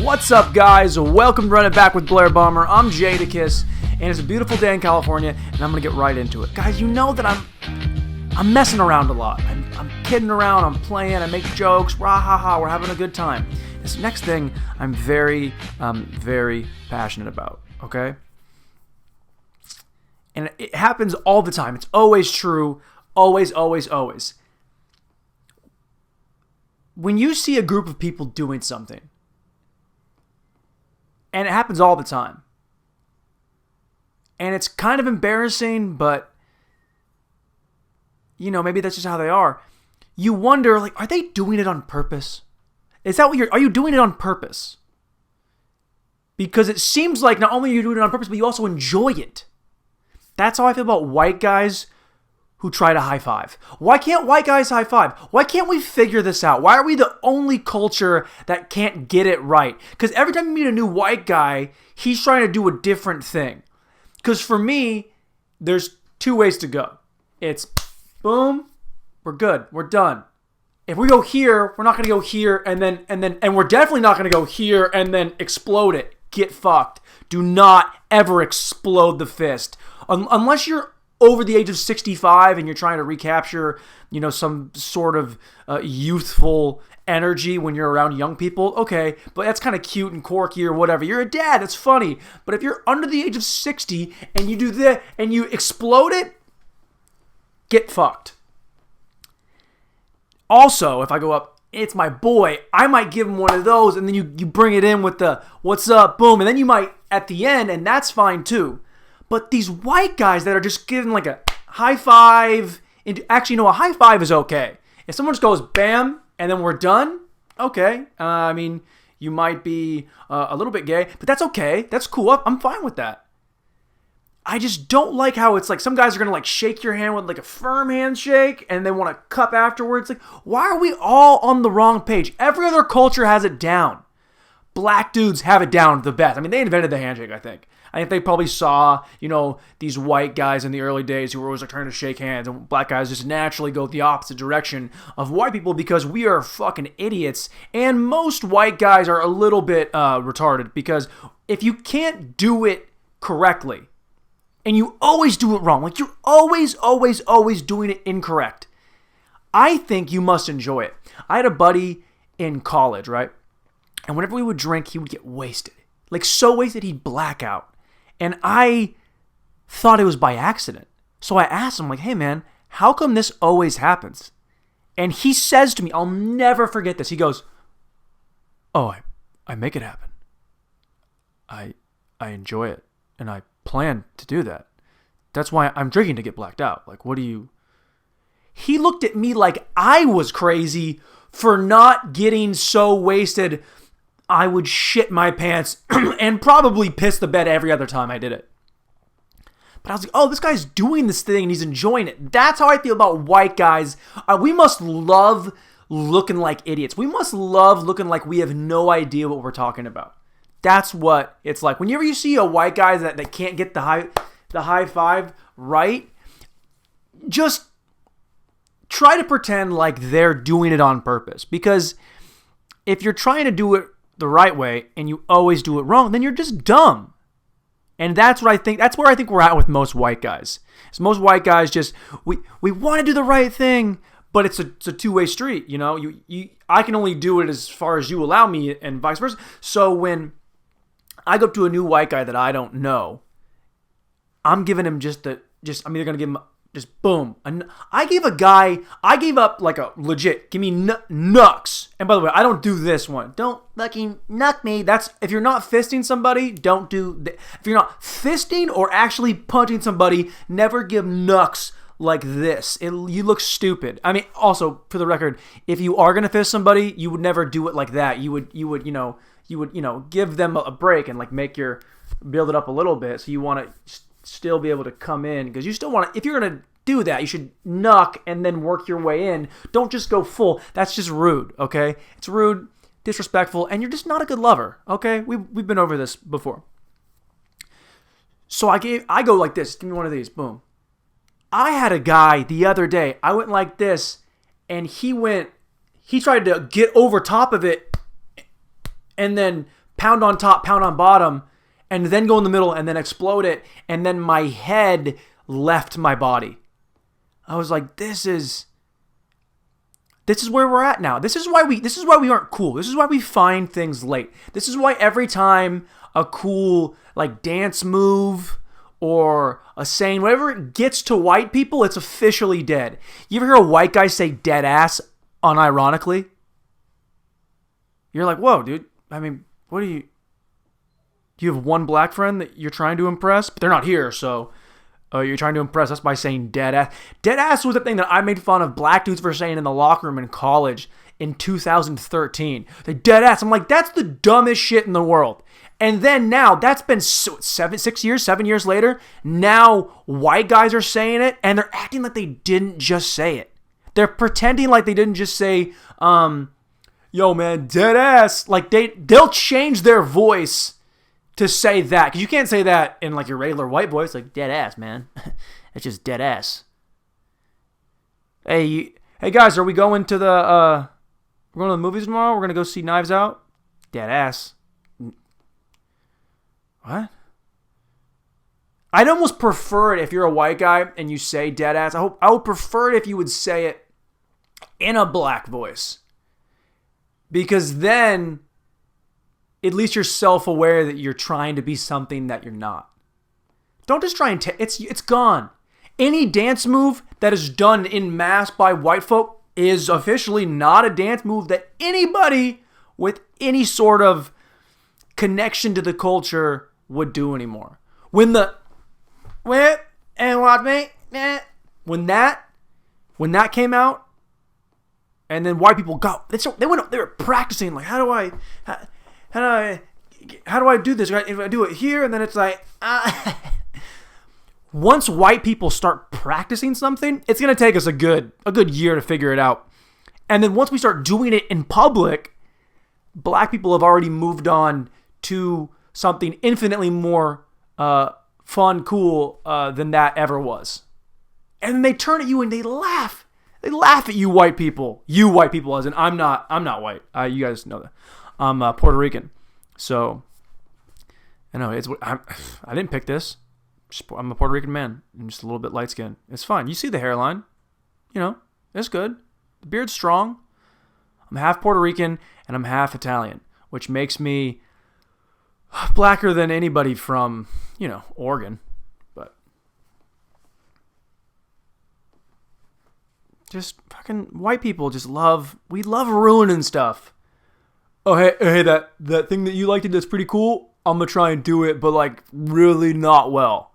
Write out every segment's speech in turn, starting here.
What's up, guys? Welcome to Run It Back with Blair Bomber. I'm Jadakiss, and it's a beautiful day in California, and I'm gonna get right into it. Guys, you know that I'm messing around a lot. I'm kidding around, I'm playing, I make jokes, rah ha ha, we're having a good time. This next thing I'm very passionate about, okay? And it happens all the time. It's always true. Always. When you see a group of people doing something, and it happens all the time, and it's kind of embarrassing, but, you know, maybe that's just how they are. You wonder, like, are they doing it on purpose? Are you doing it on purpose? Because it seems like not only are you doing it on purpose, but you also enjoy it. That's how I feel about white guys who try to high five. Why can't white guys high five? Why can't we figure this out? Why are we the only culture that can't get it right? Because every time you meet a new white guy, he's trying to do a different thing. Because for me, there's two ways to go. It's boom, we're good, we're done. If we go here, we're not going to go here and we're definitely not going to go here and then explode it. Get fucked. Do not ever explode the fist. Unless you're over the age of 65 and you're trying to recapture, you know, some sort of youthful energy when you're around young people, okay, but that's kind of cute and quirky or whatever. You're a dad, that's funny. But if you're under the age of 60 and you do that and you explode it, get fucked. Also, if I go up, it's my boy, I might give him one of those, and then you bring it in with the what's up, boom, and then you might at the end, and that's fine too. But these white guys that are just giving like a high five, actually, no, a high five is okay. If someone just goes bam, and then we're done, okay. I mean, you might be a little bit gay, but that's okay. That's cool. I'm fine with that. I just don't like how it's like some guys are going to like shake your hand with like a firm handshake and they want to cup afterwards. Like, why are we all on the wrong page? Every other culture has it down. Black dudes have it down the best. I mean, they invented the handshake, I think. I think they probably saw, you know, these white guys in the early days who were always like trying to shake hands, and black guys just naturally go the opposite direction of white people because we are fucking idiots. And most white guys are a little bit retarded because if you can't do it correctly, and you always do it wrong, like you're always doing it incorrect, I think you must enjoy it. I had a buddy in college, right? And whenever we would drink, he would get wasted. Like so wasted, he'd black out. And I thought it was by accident. So I asked him, like, hey man, how come this always happens? And he says to me, I'll never forget this. He goes, oh, I make it happen. I enjoy it. And I plan to do that. That's why I'm drinking to get blacked out. Like, what do you... He looked at me like I was crazy for not getting so wasted I would shit my pants and probably piss the bed every other time I did it. But I was like, oh, this guy's doing this thing and he's enjoying it. That's how I feel about white guys. We must love looking like idiots. We must love looking like we have no idea what we're talking about. That's what it's like. Whenever you see a white guy that can't get the high five right, just try to pretend like they're doing it on purpose. Because if you're trying to do it the right way and you always do it wrong, then you're just dumb. And that's what I think. That's where I think we're at with most white guys. So most white guys just we want to do the right thing, but it's a two-way street. You know, I can only do it as far as you allow me, and vice versa. So when I go up to a new white guy that I don't know, I'm giving him I'm either going to give him just boom. I gave up like a legit, give me knucks. And by the way, I don't do this one. Don't fucking knuck me. That's, if you're not fisting somebody, don't do, if you're not fisting or actually punching somebody, never give knucks like this. You look stupid. I mean, also, for the record, if you are going to fist somebody, you would never do it like that. You would, give them a break and like build it up a little bit. So you want to still be able to come in, because you still want to, if you're going to do that, you should knuck and then work your way in. Don't just go full. That's just rude, okay? It's rude, disrespectful, and you're just not a good lover, okay? We've been over this before. So I go like this. Give me one of these. Boom. I had a guy the other day. I went like this, and he tried to get over top of it and then pound on top, pound on bottom, and then go in the middle and then explode it. And then my head left my body. I was like, this is where we're at now. This is why we aren't cool. This is why we find things late. This is why every time a cool like dance move or a saying, whatever it gets to white people, it's officially dead. You ever hear a white guy say dead ass unironically? You're like, whoa, dude. I mean, do you have one black friend that you're trying to impress? But they're not here, so you're trying to impress us by saying dead ass. Dead ass was the thing that I made fun of black dudes for saying in the locker room in college in 2013. The dead ass. I'm like, that's the dumbest shit in the world. And then now, that's been 7 years later, now white guys are saying it, and they're acting like they didn't just say it. They're pretending like they didn't just say, yo, man, dead ass. Like, they'll change their voice to say that. Because you can't say that in, like, your regular white voice. Like, dead ass, man. It's just dead ass. Hey, guys, are we going to the movies tomorrow? We're going to go see Knives Out? Dead ass. What? I'd almost prefer it if you're a white guy and you say dead ass. I would prefer it if you would say it in a black voice. Because then, at least you're self-aware that you're trying to be something that you're not. Don't just try and it's gone. Any dance move that is done in mass by white folk is officially not a dance move that anybody with any sort of connection to the culture would do anymore. When that came out, and then white people they were practicing like, how do I do this? If I do it here, and then it's like, once white people start practicing something, it's gonna take us a good year to figure it out. And then once we start doing it in public, black people have already moved on to something infinitely more fun, cool than that ever was. And then they turn at you and they laugh. They laugh at you white people. You white people, as in I'm not white. You guys know that. I'm Puerto Rican. So, I know I didn't pick this. I'm a Puerto Rican man. I'm just a little bit light skinned. It's fine. You see the hairline. It's good. The beard's strong. I'm half Puerto Rican and I'm half Italian, which makes me blacker than anybody from, Oregon. But just fucking white people we love ruining stuff. Oh, hey, that thing that you liked that's pretty cool. I'm going to try and do it, but like really not well.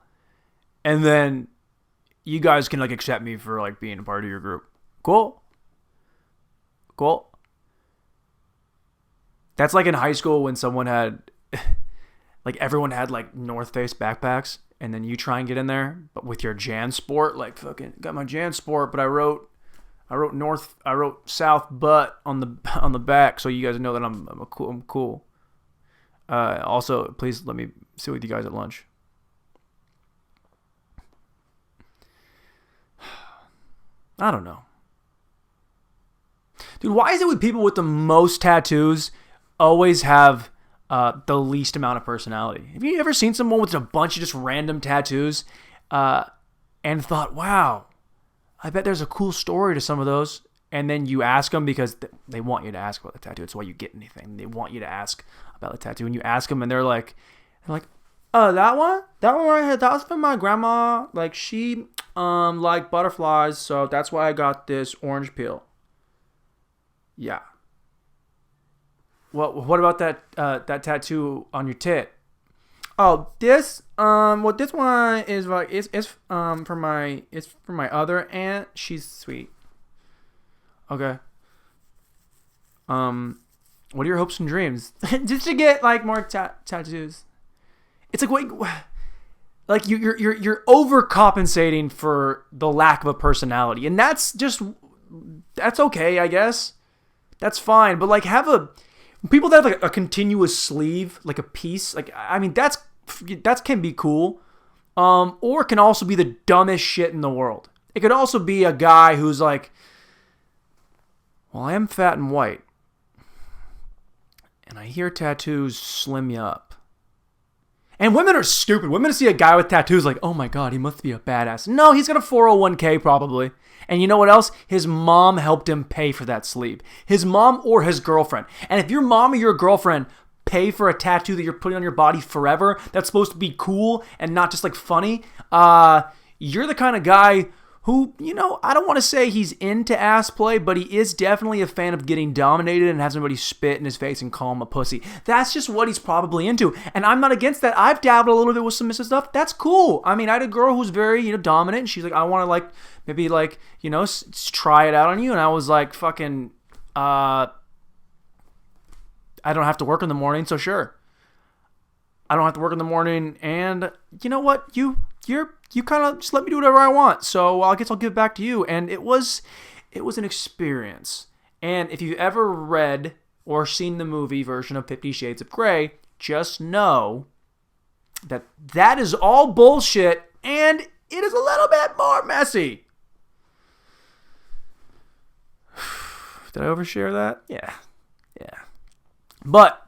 And then you guys can like accept me for like being a part of your group. Cool. That's like in high school when someone had like everyone had like North Face backpacks, and then you try and get in there, but with your JanSport, like fucking got my JanSport, but I wrote South Butt on the back, so you guys know that I'm cool. Also, please let me sit with you guys at lunch. I don't know. Dude, why is it with people with the most tattoos always have the least amount of personality? Have you ever seen someone with a bunch of just random tattoos and thought, wow, I bet there's a cool story to some of those? And then you ask them because they want you to ask about the tattoo. It's why you get anything. They want you to ask about the tattoo. And you ask them and they're like, oh, that one right here, that was from my grandma. Like she liked butterflies, so that's why I got this orange peel. Yeah. Well, what about that tattoo on your tit? Oh, this this one is like it's for my other aunt. She's sweet. Okay. What are your hopes and dreams? Just to get like more tattoos. It's like wait, like you're overcompensating for the lack of a personality, and that's okay, I guess. That's fine, but like people that have like a continuous sleeve, like a piece, like I mean that can be cool, or it can also be the dumbest shit in the world. It could also be a guy who's like, well, I am fat and white, And I hear tattoos slim you up. And women are stupid. Women see a guy with tattoos like, oh my God, he must be a badass. No, he's got a 401k probably. And you know what else? His mom helped him pay for that sleeve. His mom or his girlfriend. And if your mom or your girlfriend pay for a tattoo that you're putting on your body forever, that's supposed to be cool and not just like funny, you're the kind of guy who, I don't want to say he's into ass play, but he is definitely a fan of getting dominated and have somebody spit in his face and call him a pussy. That's just what he's probably into. And I'm not against that. I've dabbled a little bit with submissive stuff. That's cool. I mean, I had a girl who's very, dominant, and she's like, I want to maybe try it out on you. And I was like, fucking, I don't have to work in the morning, so sure. I don't have to work in the morning, and you know what? You kind of just let me do whatever I want, so I guess I'll give it back to you. And it was an experience. And if you've ever read or seen the movie version of 50 Shades of Grey, just know that is all bullshit, and it is a little bit more messy. Did I overshare that? Yeah. But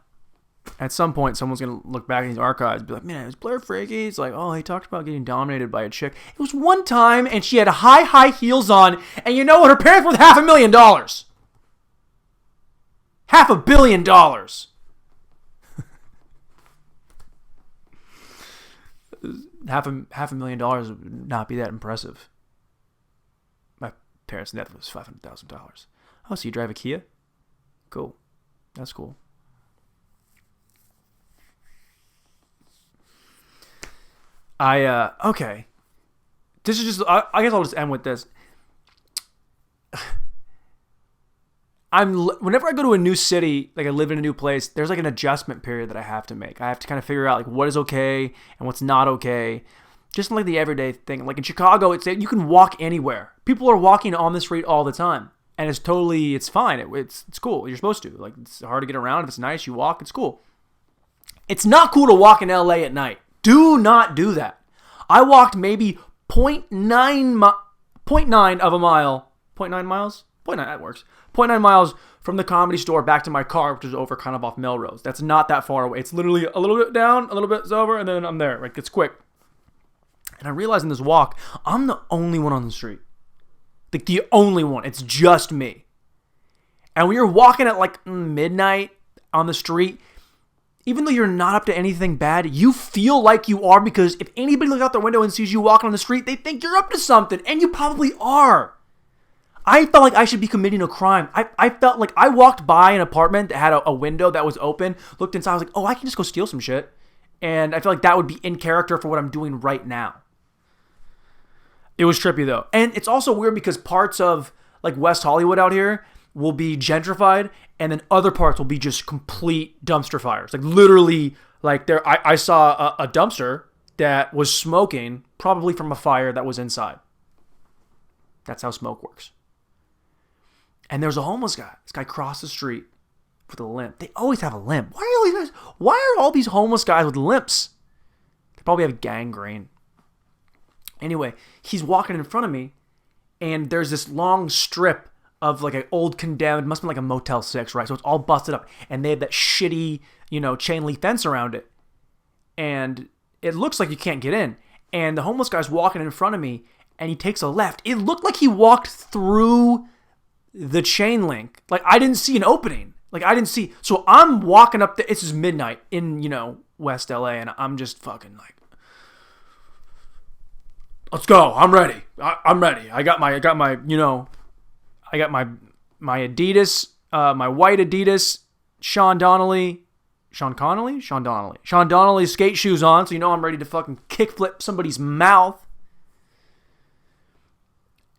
at some point, someone's going to look back in these archives and be like, man, it was Blair freaky. It's like, oh, he talked about getting dominated by a chick. It was one time, and she had high heels on, and you know what? Her parents were worth $500,000. $500 million. $500,000 would not be that impressive. My parents' net was $500,000. Oh, so you drive a Kia? Cool. That's cool. Okay. This is just, I guess I'll just end with this. Whenever I go to a new city, like I live in a new place, there's like an adjustment period that I have to make. I have to kind of figure out like what is okay and what's not okay. Just like the everyday thing. Like in Chicago, you can walk anywhere. People are walking on the street all the time. And it's fine. It's cool. You're supposed to. Like, it's hard to get around. If it's nice, you walk. It's cool. It's not cool to walk in LA at night. Do not do that. I walked maybe 0.9 of a mile. 0.9 miles? 0.9, that works. 0.9 miles from the Comedy Store back to my car, which is over kind of off Melrose. That's not that far away. It's literally a little bit down, a little bit over, and then I'm there. Like, it's quick. And I realized in this walk, I'm the only one on the street. Like, the only one. It's just me. And when you're walking at like midnight on the street, even though you're not up to anything bad, you feel like you are, because if anybody looks out their window and sees you walking on the street, they think you're up to something, and you probably are. I felt like I should be committing a crime. I felt like I walked by an apartment that had a window that was open, looked inside, I was like, oh, I can just go steal some shit. And I feel like that would be in character for what I'm doing right now. It was trippy, though. And it's also weird because parts of like West Hollywood out here will be gentrified, and then other parts will be just complete dumpster fires. Like literally, like I saw a dumpster that was smoking, probably from a fire that was inside. That's how smoke works. And there's a homeless guy. This guy crossed the street with a limp. They always have a limp. Why are all these homeless guys with limps? They probably have gangrene. Anyway, he's walking in front of me, and there's this long strip of like an old condemned, must be like a Motel 6, right? So it's all busted up, and they have that shitty, chain link fence around it. And it looks like you can't get in. And the homeless guy's walking in front of me, and he takes a left. It looked like he walked through the chain link. Like, I didn't see an opening. Like, I didn't see. So I'm walking up it's just midnight in, West LA, and I'm just fucking like, let's go. I'm ready. I'm ready. I got my Adidas, my white Adidas, Sean Donnelly skate shoes on, so I'm ready to fucking kickflip somebody's mouth.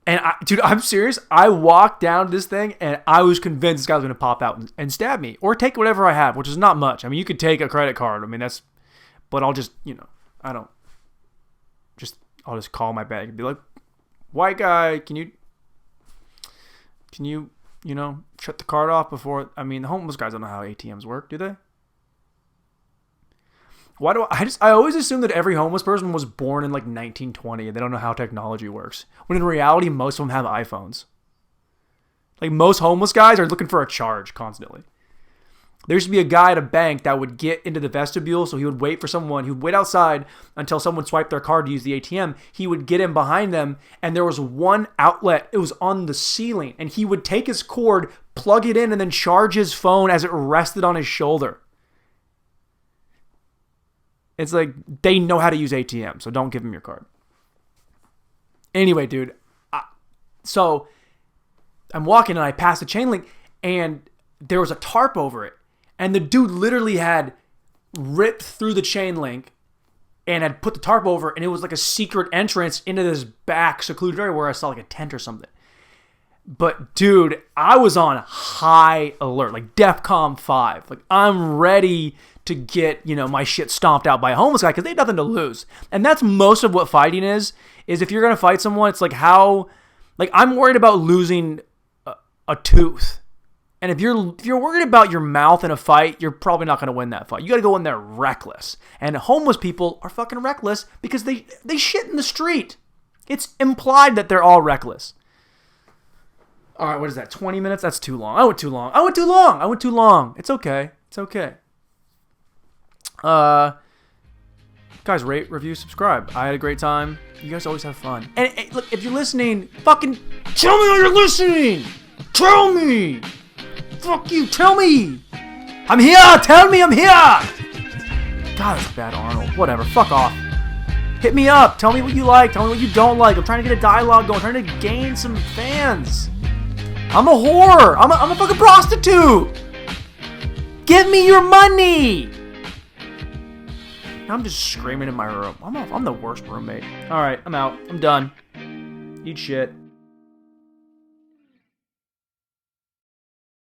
And I'm serious. I walked down this thing, and I was convinced this guy was going to pop out and stab me, or take whatever I have, which is not much. I mean, you could take a credit card. I mean, but I'll just, I'll just call my bag and be like, white guy, can you, shut the card off before, the homeless guys don't know how ATMs work, do they? Why do I always assume that every homeless person was born in like 1920 and they don't know how technology works. When in reality, most of them have iPhones. Like most homeless guys are looking for a charge constantly. There used to be a guy at a bank that would get into the vestibule, so he would wait for someone. He would wait outside until someone swiped their card to use the ATM. He would get in behind them, and there was one outlet. It was on the ceiling, and he would take his cord, plug it in, and then charge his phone as it rested on his shoulder. It's like they know how to use ATM, so don't give them your card. Anyway, dude, so I'm walking, and I passed a chain link, and there was a tarp over it. And the dude literally had ripped through the chain link and had put the tarp over, and it was like a secret entrance into this back secluded area where I saw like a tent or something. But dude, I was on high alert, like DEFCON 5. Like I'm ready to get, my shit stomped out by a homeless guy because they have nothing to lose. And that's most of what fighting is if you're going to fight someone, it's like I'm worried about losing a tooth. And if you're worried about your mouth in a fight, you're probably not going to win that fight. You got to go in there reckless. And homeless people are fucking reckless because they shit in the street. It's implied that they're all reckless. All right, what is that? 20 minutes? That's too long. I went too long. It's okay. Guys, rate, review, subscribe. I had a great time. You guys always have fun. And look, if you're listening, fucking tell me you're listening. Tell me. Fuck you, tell me! I'm here! Tell me I'm here! God, that's bad, Arnold. Whatever, fuck off. Hit me up. Tell me what you like. Tell me what you don't like. I'm trying to get a dialogue going. I'm trying to gain some fans. I'm a whore. I'm a fucking prostitute. Give me your money! I'm just screaming in my room. I'm the worst roommate. Alright, I'm out. I'm done. Eat shit.